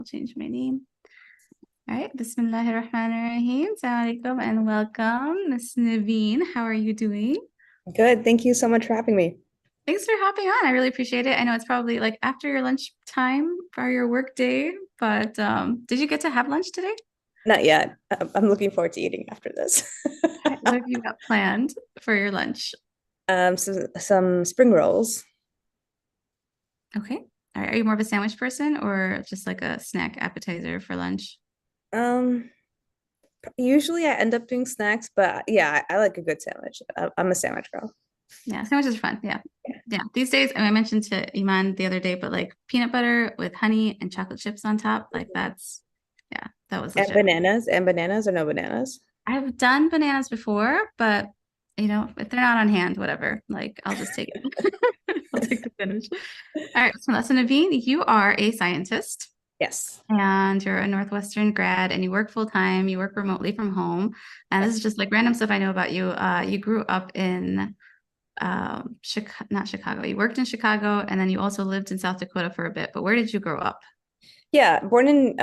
change my name. All right. Bismillahirrahmanirrahim. Assalamu alaikum and welcome. Miss Naveen, how are you doing? Good. Thank you so much for having me. Thanks for hopping on. I really appreciate it. I know it's probably like after your lunch time for your work day, but did you get to have lunch today? Not yet. I'm looking forward to eating after this. Okay, what have you got planned for your lunch? Some spring rolls. Okay. All right. Are you more of a sandwich person or just like a snack appetizer for lunch? Um, Usually I end up doing snacks, but yeah, I like a good sandwich. I'm a sandwich girl. Yeah, sandwiches are fun. Yeah. Yeah. These days, I mentioned to Iman the other day, but like peanut butter with honey and chocolate chips on top, like yeah, that was legit. And bananas or no bananas. I've done bananas before, but if they're not on hand, whatever, like I'll just take it. I'll take the finish. All right. So Naveen, you are a scientist Yes. and you're a Northwestern grad and you work full time, you work remotely from home. And this is just like random stuff I know about you. You grew up in Chicago, not Chicago. You worked in Chicago and then you also lived in South Dakota for a bit. But where did you grow up? Yeah, born in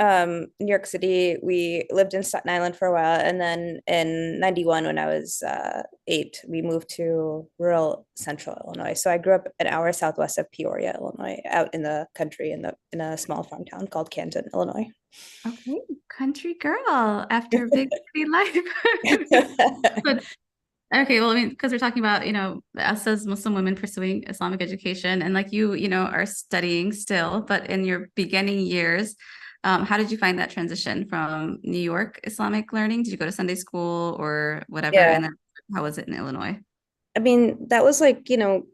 New York City. We lived in Staten Island for a while, and then in '91, when I was 8, we moved to rural central Illinois. So I grew up an hour southwest of Peoria, Illinois, out in the country in a small farm town called Canton, Illinois. Okay, country girl after a big city life. But okay, well, I mean, because we're talking about, us as Muslim women pursuing Islamic education, and like you are studying still, but in your beginning years, how did you find that transition from New York Islamic learning? Did you go to Sunday school or whatever? Yeah, And then how was it in Illinois? I mean, that was like,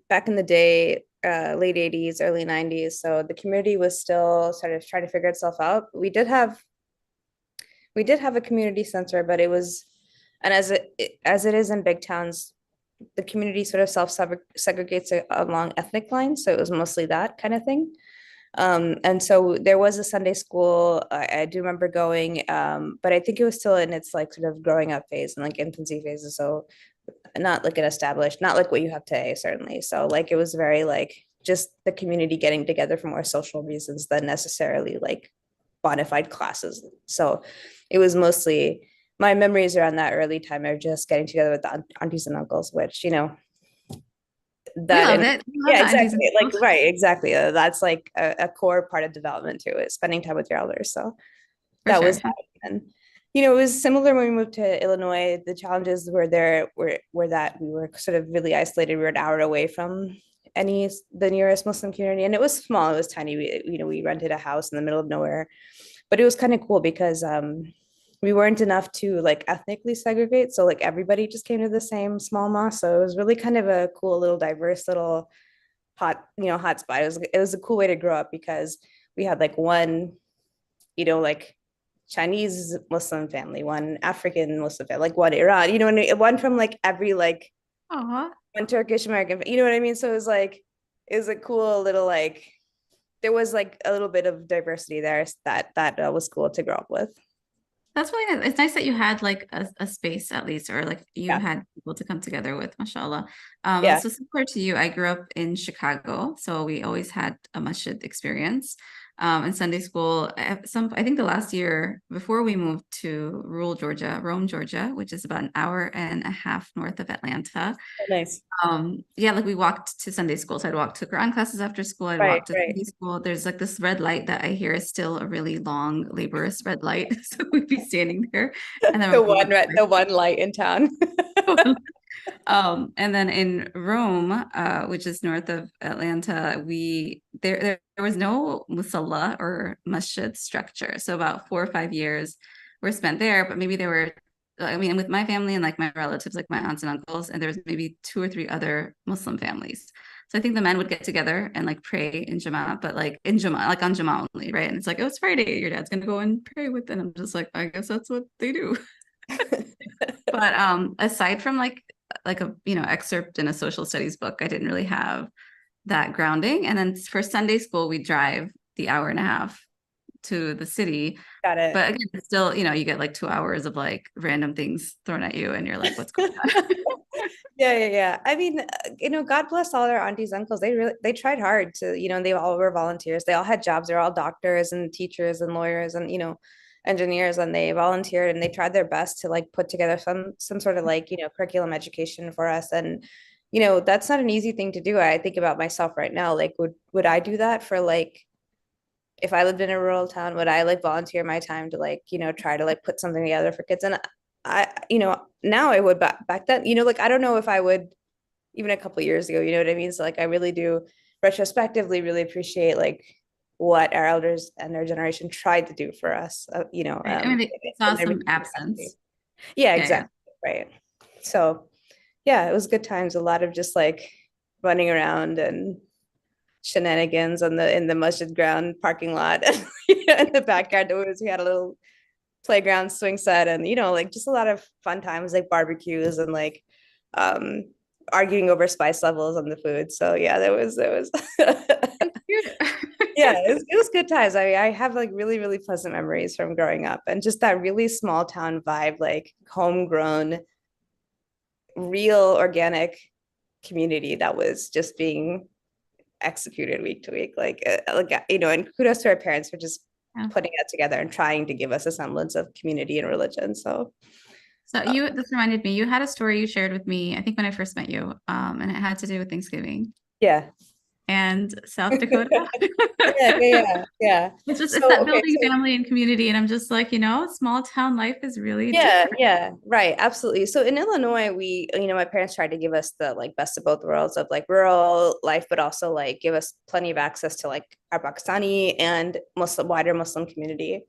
back in the day, late 80s, early 90s. So the community was still sort of trying to figure itself out. We did have a community center, but it was, and as it is in big towns, the community sort of self segregates along ethnic lines. So it was mostly that kind of thing. And so there was a Sunday school. I do remember going, but I think it was still in its like sort of growing up phase and like infancy phases. So not like an established, not like what you have today, certainly. So like it was very like just the community getting together for more social reasons than necessarily like bona fide classes. So it was mostly my memories around that early time are just getting together with the aunties and uncles, which, We that love in it. We love yeah, the aunties and exactly, like uncles. right, exactly. That's like a core part of development too, is spending time with your elders. So For that was sure. that. And it was similar when we moved to Illinois. The challenges were that we were sort of really isolated. We were an hour away from the nearest Muslim community, and it was small. It was tiny. We rented a house in the middle of nowhere, but it was kind of cool because we weren't enough to like ethnically segregate. So like everybody just came to the same small mosque. So it was really kind of a cool little diverse little hot spot. It was a cool way to grow up because we had like one, like Chinese Muslim family, one African Muslim family, like one Iran, one from like every like Aw. one Turkish American, you know what I mean? So it was a cool little like there was like a little bit of diversity there that was cool to grow up with. That's really nice. It's nice that you had like a space at least, or like you Yeah. had people to come together with, mashallah. Yeah. So similar to you, I grew up in Chicago, so we always had a masjid experience. In Sunday school, I think the last year before we moved to rural Georgia, Rome, Georgia, which is about an hour and a half north of Atlanta. Oh, nice. Yeah, like we walked to Sunday school. So I'd walk to Quran classes after school. I'd Right, walk to right. Sunday school. There's like this red light that I hear is still a really long, laborious red light. So we'd be standing there and then The we'd go one the one light in town. and then in Rome, which is north of Atlanta, there was no musalla or masjid structure. So about 4 or 5 years were spent there, but maybe there were, I mean, with my family and like my relatives, like my aunts and uncles, and there was maybe 2 or 3 other Muslim families. So I think the men would get together and like pray in Jama, but like in Jama, like on Jama only, right? And it's like, oh, it's Friday, your dad's gonna go and pray with, and I'm just like, I guess that's what they do. But aside from like a excerpt in a social studies book, I didn't really have that grounding. And then for Sunday school, we drive the hour and a half to the city. Got it. But again, it's still, you get like 2 hours of like random things thrown at you, and you're like, what's going on? Yeah. I mean, God bless all our aunties, uncles. They tried hard to, they all were volunteers. They all had jobs. They're all doctors and teachers and lawyers and, engineers, and they volunteered and they tried their best to like put together some sort of like, curriculum education for us. And, that's not an easy thing to do. I think about myself right now, like would I do that for like if I lived in a rural town, would I like volunteer my time to like, try to like put something together for kids? And now I would, but back then, like I don't know if I would even a couple years ago, you know what I mean? So like I really do retrospectively really appreciate like what our elders and their generation tried to do for us, Right. I mean, they saw in their some capacity. absence. Yeah, Yeah, yeah. exactly. Right. So yeah, it was good times. A lot of just like running around and shenanigans on the in the Masjid ground parking lot. In the backyard we had a little playground swing set, and like just a lot of fun times like barbecues and like um arguing over spice levels on the food. So yeah, there was Cute. yeah, it was good times. I have like really really pleasant memories from growing up, and just that really small town vibe, like homegrown, real organic community that was just being executed week to week. And kudos to our parents for just Yeah. putting it together and trying to give us a semblance of community and religion. So, So uh, this reminded me, you had a story you shared with me, I think when I first met you, and it had to do with Thanksgiving yeah. and South Dakota. Yeah. It's So, that okay. building family and community. And I'm just like, small town life is really different. Yeah, right. Absolutely. So in Illinois, my parents tried to give us the like best of both worlds of like rural life, but also like give us plenty of access to like our Pakistani and wider Muslim community.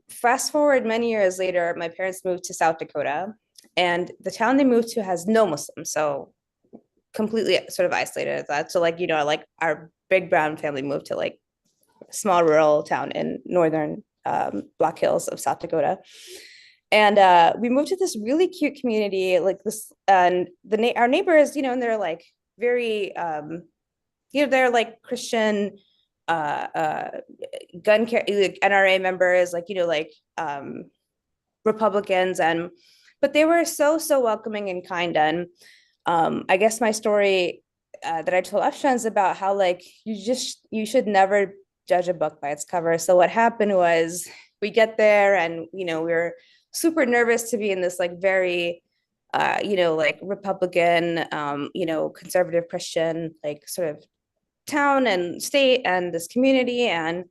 Fast forward many years later, my parents moved to South Dakota, and the town they moved to has no Muslims, so completely sort of isolated as that. So like, like our big brown family moved to like a small rural town in northern Black Hills of South Dakota. And we moved to this really cute community, like this, and our neighbors, and they're like very, they're like Christian, uh, like NRA members, like Republicans, but they were so welcoming and kind. And I guess my story that I told Afshan is about how like you should never judge a book by its cover. So what happened was we get there, and we were super nervous to be in this like very like Republican, conservative Christian like sort of town and state and this community. And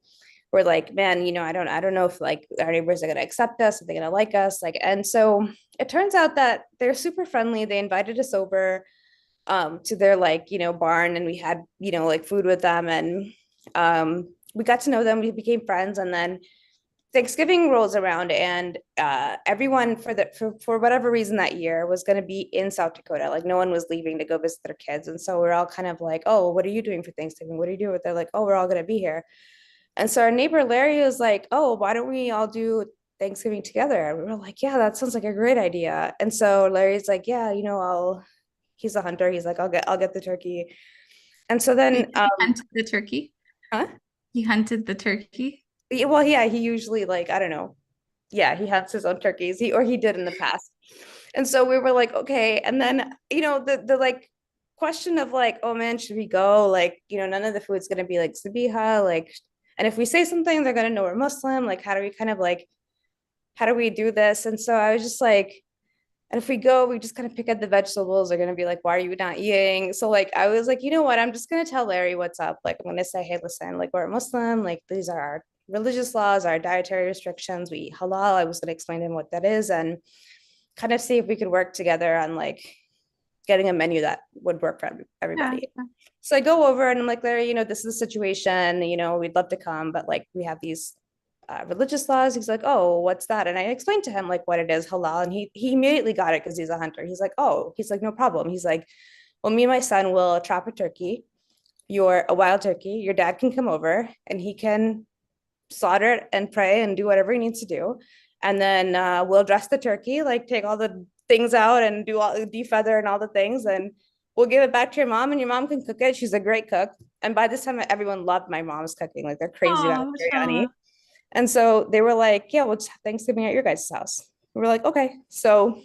we're like, man, I don't know if like our neighbors are going to accept us, if they're going to like us. Like, and so it turns out that they're super friendly. They invited us over to their like, barn, and we had, like food with them, and we got to know them. We became friends. And then Thanksgiving rolls around, and everyone for whatever reason that year was going to be in South Dakota. Like no one was leaving to go visit their kids, and so we're all kind of like, oh, what are you doing for Thanksgiving? What are you doing? They're like, oh, we're all going to be here. And so our neighbor Larry was like, oh, why don't we all do Thanksgiving together? And we were like, yeah, that sounds like a great idea. And so Larry's like, yeah, he's a hunter. He's like, I'll get the turkey. And so He then, hunted the turkey. huh? He hunted the turkey. Yeah, well, yeah, he usually like, I don't know. Yeah, he hunts his own turkeys. He did in the past. And so we were like, okay. And then, the like question of like, oh man, should we go? Like, none of the food's gonna be like sabiha, like, and if we say something, they're gonna know we're Muslim. Like, how do we do this? And so I was just like, and if we go, we just kind of pick at the vegetables. They're gonna be like, why are you not eating? So like I was like, you know what? I'm just gonna tell Larry what's up. Like I'm gonna say, hey, listen, like we're a Muslim, like these are our religious laws, our dietary restrictions. We eat halal. I was gonna explain to him what that is and kind of see if we could work together on like getting a menu that would work for Yeah. everybody. So I go over and I'm like, Larry, this is the situation, we'd love to come, but like we have these religious laws. He's like, oh, what's that? And I explained to him like what it is, halal. And he immediately got it because he's a hunter. He's like, oh, he's like, no problem. He's like, well, me and my son will trap a turkey. You're a wild turkey. Your dad can come over and he can slaughter it and pray and do whatever he needs to do. And then we'll dress the turkey, like take all the things out and do all the defeather and all the things. And we'll give it back to your mom and your mom can cook it. She's a great cook. And by this time, everyone loved my mom's cooking. Like they're crazy about Oh, biryani. Mashallah. And so they were like, yeah, well, it's Thanksgiving at your guys' house. We were like, okay. So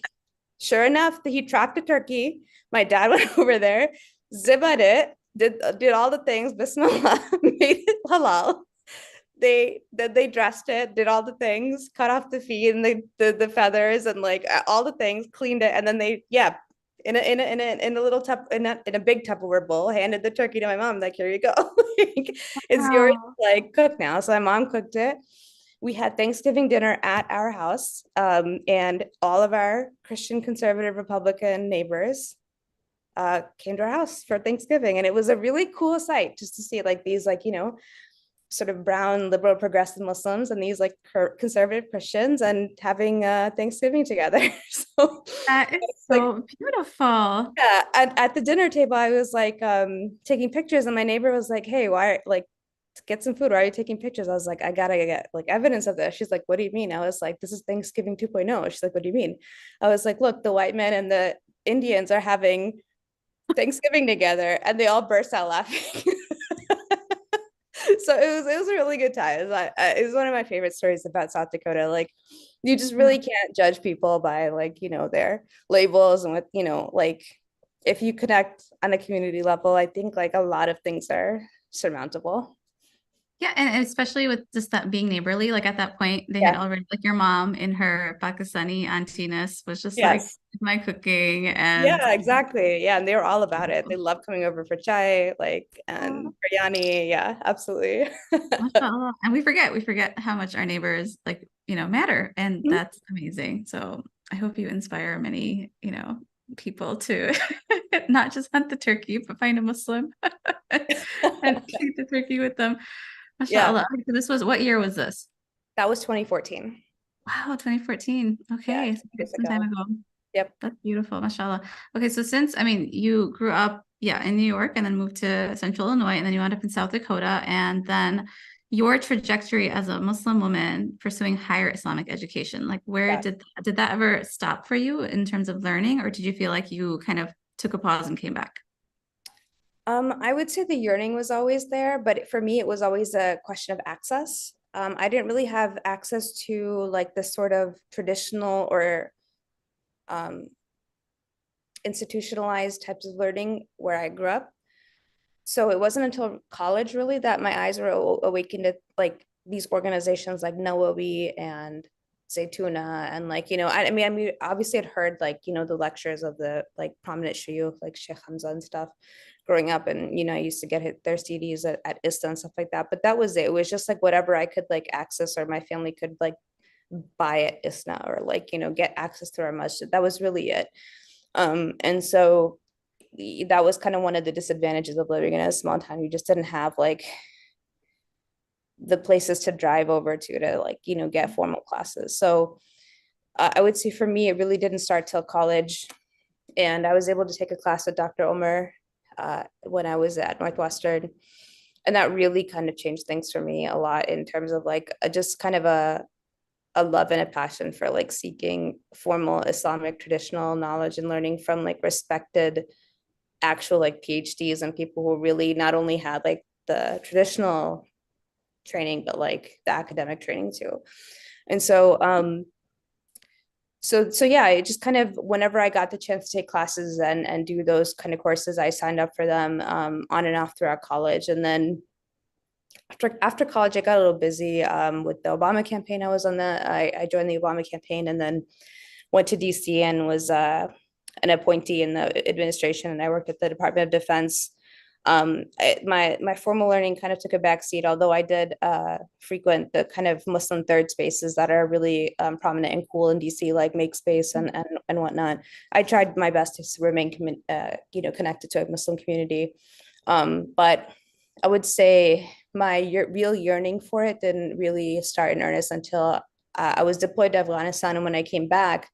Sure enough, he tracked a turkey. My dad went over there, zibbat it, did all the things, bismillah, made it halal. They dressed it, did all the things, cut off the feet and the feathers and like all the things, cleaned it, and then they in a little in a big Tupperware bowl, handed the turkey to my mom. Like, here you go. Like, it's yours, Wow. like cook now. So my mom cooked it. We had Thanksgiving dinner at our house, and all of our Christian, conservative, Republican neighbors came to our house for Thanksgiving, and it was a really cool sight just to see like these like sort of brown liberal progressive Muslims and these like conservative Christians and having Thanksgiving together. So That is like so beautiful. yeah, at the dinner table, I was like taking pictures, and my neighbor was like, "Hey, why like get some food? Why are you taking pictures?" I was like, "I gotta get like evidence of this." She's like, "What do you mean?" I was like, "This is Thanksgiving 2.0." She's like, "What do you mean?" I was like, "Look, the white men and the Indians are having Thanksgiving together," and they all burst out laughing. So it was a really good time. It was one of my favorite stories about South Dakota. Like, you just Yeah. really can't judge people by like their labels and what like if you connect on a community level, I think like a lot of things are surmountable. Yeah, and especially with just that being neighborly, like at that point, they had Yeah. already like your mom in her Pakistani auntiness was just like Yes. my cooking and Yeah, exactly. Yeah, and they were all about it. They love coming over for chai, like and oh, biryani. Yeah, absolutely. mashallah. And we forget how much our neighbors like, matter. And that's amazing. So I hope you inspire many, people to not just hunt the turkey, but find a Muslim and eat the turkey with them. Yeah, Mashallah. So this was what year was this? that was 2014. Wow, 2014. Yeah, Okay, 2 years some time ago. ago. Yep. That's beautiful, mashallah. Okay, so since I mean you grew up, yeah, in New York and then moved to Central Illinois and then you wound up in South Dakota and then your trajectory as a Muslim woman pursuing higher Islamic education, like where Yeah. did that ever stop for you in terms of learning, or did you feel like you kind of took a pause and came back? I would say the yearning was always there, but for me, it was always a question of access. I didn't really have access to like the sort of traditional or um, institutionalized types of learning where I grew up. So it wasn't until college really that my eyes were awakened to like these organizations like Nawawi and Zaytuna and like I mean obviously I'd heard like the lectures of the like prominent shuyukh like Sheikh Hamza and stuff growing up, and I used to get their CDs at ISTA and stuff like that, but that was it. It was just like whatever I could like access or my family could like buy at ISNA or like get access to our masjid. That was really it. And so that was kind of one of the disadvantages of living in a small town. You just didn't have like the places to drive over to like get formal classes. So I would say for me it really didn't start till college, and I was able to take a class with Dr. Omer when I was at Northwestern, and that really kind of changed things for me a lot in terms of like just kind of a love and a passion for like seeking formal Islamic traditional knowledge and learning from like respected actual like PhDs and people who really not only had like the traditional training, but like the academic training too. And so yeah, it just kind of whenever I got the chance to take classes and do those kind of courses, I signed up for them on and off throughout college. And then after college, I got a little busy with the Obama campaign. I joined the Obama campaign and then went to DC and was an appointee in the administration, and I worked at the Department of Defense. My formal learning kind of took a backseat, although I did frequent the kind of Muslim third spaces that are really prominent and cool in DC, like Makespace and whatnot. I tried my best to remain connected to a Muslim community, but I would say my real yearning for it didn't really start in earnest until I was deployed to Afghanistan, and when I came back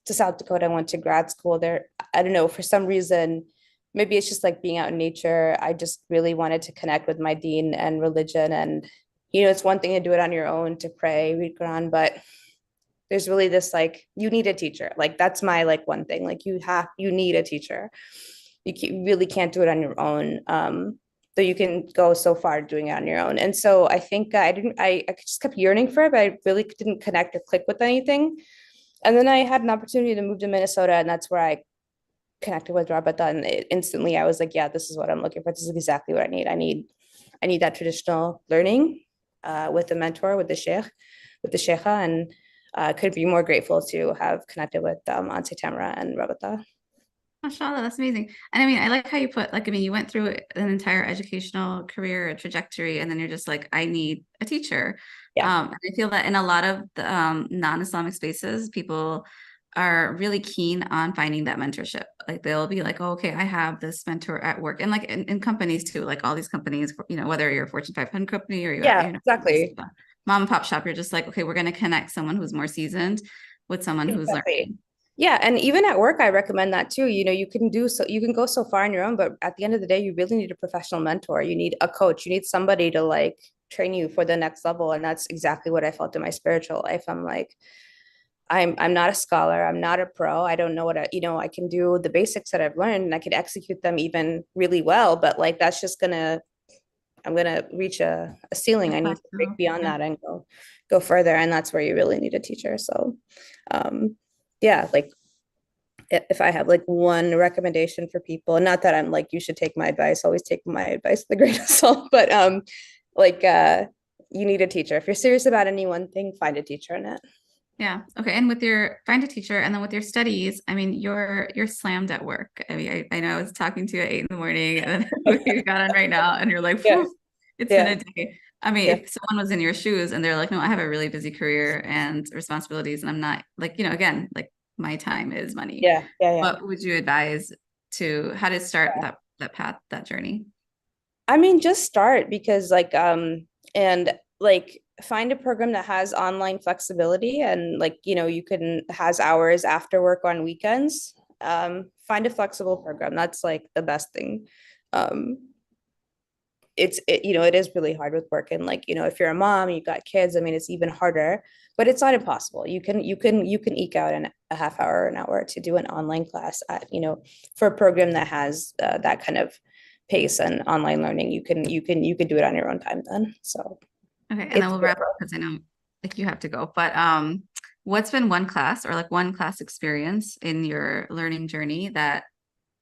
to South Dakota, I went to grad school there. I don't know, for some reason, maybe it's just like being out in nature. I just really wanted to connect with my deen and religion. And, it's one thing to do it on your own, to pray, read Quran, but there's really this like, you need a teacher. Like, that's my like one thing. Like, you need a teacher. Really can't do it on your own. Though you can go so far doing it on your own. And so I think I just kept yearning for it, but I really didn't connect or click with anything. And then I had an opportunity to move to Minnesota, and that's where I connected with Rabata, and instantly I was like, yeah, this is what I'm looking for. This is exactly what I need. I need that traditional learning with the mentor, with the sheikh, with the sheikha, and could be more grateful to have connected with Auntie Tamara and Rabata. Mashallah, that's amazing. And I mean, I like how you put, like, I mean, you went through an entire educational career trajectory, and then you're just like, I need a teacher. Yeah, And I feel that in a lot of the non-Islamic spaces, people are really keen on finding that mentorship. Like they'll be like, oh, okay, I have this mentor at work. And like in companies too, like all these companies, whether you're a Fortune 500 company or yeah, just exactly. a mom and pop shop, you're just like, okay, we're going to connect someone who's more seasoned with someone who's Exactly. learning. Yeah, and even at work, I recommend that too. You can do so, you can go so far on your own, but at the end of the day, you really need a professional mentor. You need a coach. You need somebody to like train you for the next level. And that's exactly what I felt in my spiritual life. I'm like, I'm not a scholar. I'm not a pro. I don't know I can do the basics that I've learned and I can execute them even really well, but like that's just I'm gonna reach a ceiling. I need to break beyond Yeah. that and go further. And that's where you really need a teacher. So yeah, like if I have like one recommendation for people, not that I'm like, you should take my advice, always take my advice with a grain of salt, but like you need a teacher. If you're serious about any one thing, find a teacher in it. Yeah. Okay. And with your find a teacher, and then with your studies, I mean, you're slammed at work. I mean, I know I was talking to you at 8 in the morning, and then you got on right now, and you're like, Yeah, "Phew, it's been yeah, a day." I mean, yeah, if someone was in your shoes and they're like, "No, I have a really busy career and responsibilities, and I'm not like, again, like my time is money." yeah, yeah, yeah. What would you advise to how to start that path, that journey? I mean, just start because and like find a program that has online flexibility and like, you can has hours after work on weekends. Find a flexible program. That's like the best thing. Um, it is really hard with work and like, if you're a mom, you've got kids, I mean, it's even harder, but it's not impossible. You can eke out a half hour, an hour to do an online class at, for a program that has that kind of pace and online learning. You can do it on your own time then. So Okay, and then it's we'll wrap up because I know like you have to go. But what's been one class or like one class experience in your learning journey that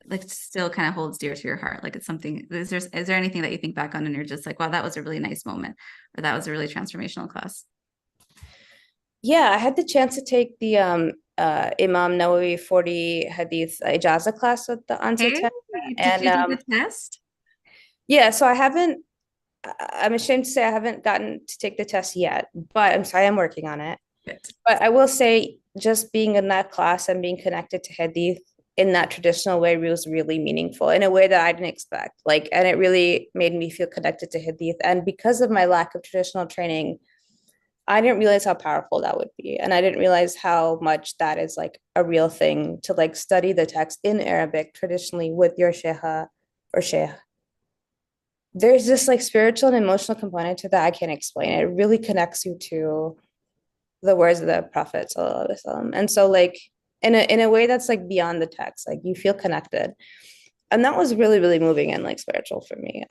like still kind of holds dear to your heart? Like it's something, is there anything that you think back on and you're just like, wow, that was a really nice moment, or that was a really transformational class? Yeah, I had the chance to take the Imam Nawawi 40 Hadith Ijaza class with the Auntie Hey, Tara. did And you do the test? yeah, so I'm ashamed to say I haven't gotten to take the test yet, but I'm sorry, I'm working on it. Good. But I will say just being in that class and being connected to Hadith in that traditional way was really meaningful in a way that I didn't expect. Like, and it really made me feel connected to Hadith. And because of my lack of traditional training, I didn't realize how powerful that would be. And I didn't realize how much that is like a real thing to like study the text in Arabic traditionally with your sheikha or sheikh. There's this like spiritual and emotional component to that I can't explain. It really connects you to the words of the Prophet sallallahu alaihi wasallam. And so like in a way that's like beyond the text, like you feel connected. And that was really, really moving and like spiritual for me.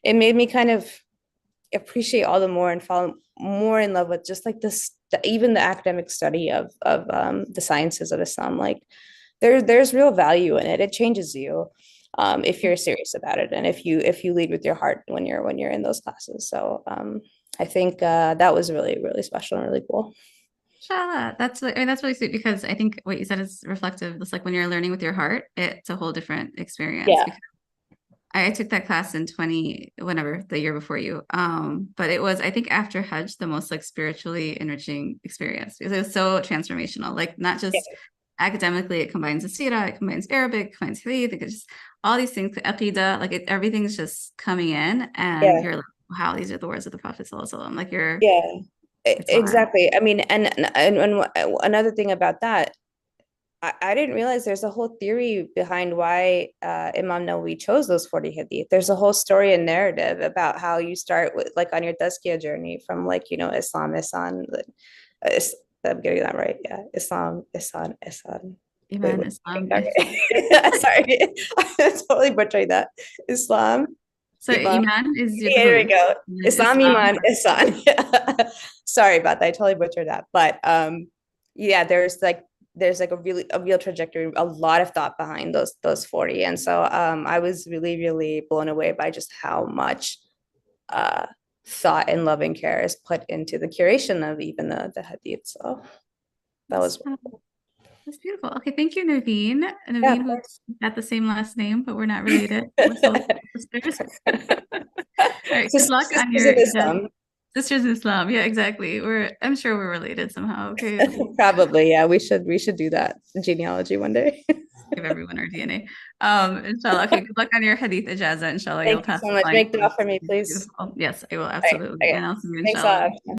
It made me kind of appreciate all the more and fall more in love with just like this, even the academic study of the sciences of Islam. Like there's real value in it. It changes you if you're serious about it and if you lead with your heart when you're in those classes. So I think that was really, really special and really cool. Inshallah. I mean, that's really sweet because I think what you said is reflective. It's like when you're learning with your heart, it's a whole different experience. Yeah. Because I took that class in 20, whenever the year before you. But it was, I think, after Hajj, the most like spiritually enriching experience because it was so transformational. Like not Yeah. just academically, it combines the Sira, it combines Arabic, it combines Hadith, it's just all these things, the Aqidah, like everything's just coming in, and Yeah. you're like, wow, these are the words of the Prophet Sallallahu Alaihi Wasallam. Like Yeah. it's wild. Exactly. I mean, and another thing about that, I didn't realize there's a whole theory behind why Imam Nawawi chose those 40 hadith. There's a whole story and narrative about how you start with like on your tazkiyah journey from like, Islam, Ihsan. Is, I'm getting that right. Yeah. Islam, Ihsan, Ihsan. Iman, Wait, Islam, Ihsan. okay. Sorry. I'm totally butchering that. Islam, So Imam. Iman is your the Here we belief, go. and then Islam, Islam. Iman, Ihsan. Yeah. Sorry about that. I totally butchered that. But yeah, there's like a real trajectory, a lot of thought behind those 40. And so I was really, really blown away by just how much uh thought and loving care is put into the curation of even the hadith. So that was That's beautiful. Okay, thank you, Naveen. yeah, of Naveen, who's course. got the same last name, but we're not related. We're still sisters. All right, good luck on Sisters your in Islam. sisters in Islam. Yeah, exactly. I'm sure we're related somehow. Okay, we'll Probably, yeah. We should do that genealogy one day. give everyone our DNA. Inshallah. Okay, good luck on your hadith ijaza. Inshallah, you'll Thank you pass so the much. flying Make dua course. for me, please. Beautiful. Yes, I will Okay, absolutely. okay. And I'll see you Thanks a inshallah. lot.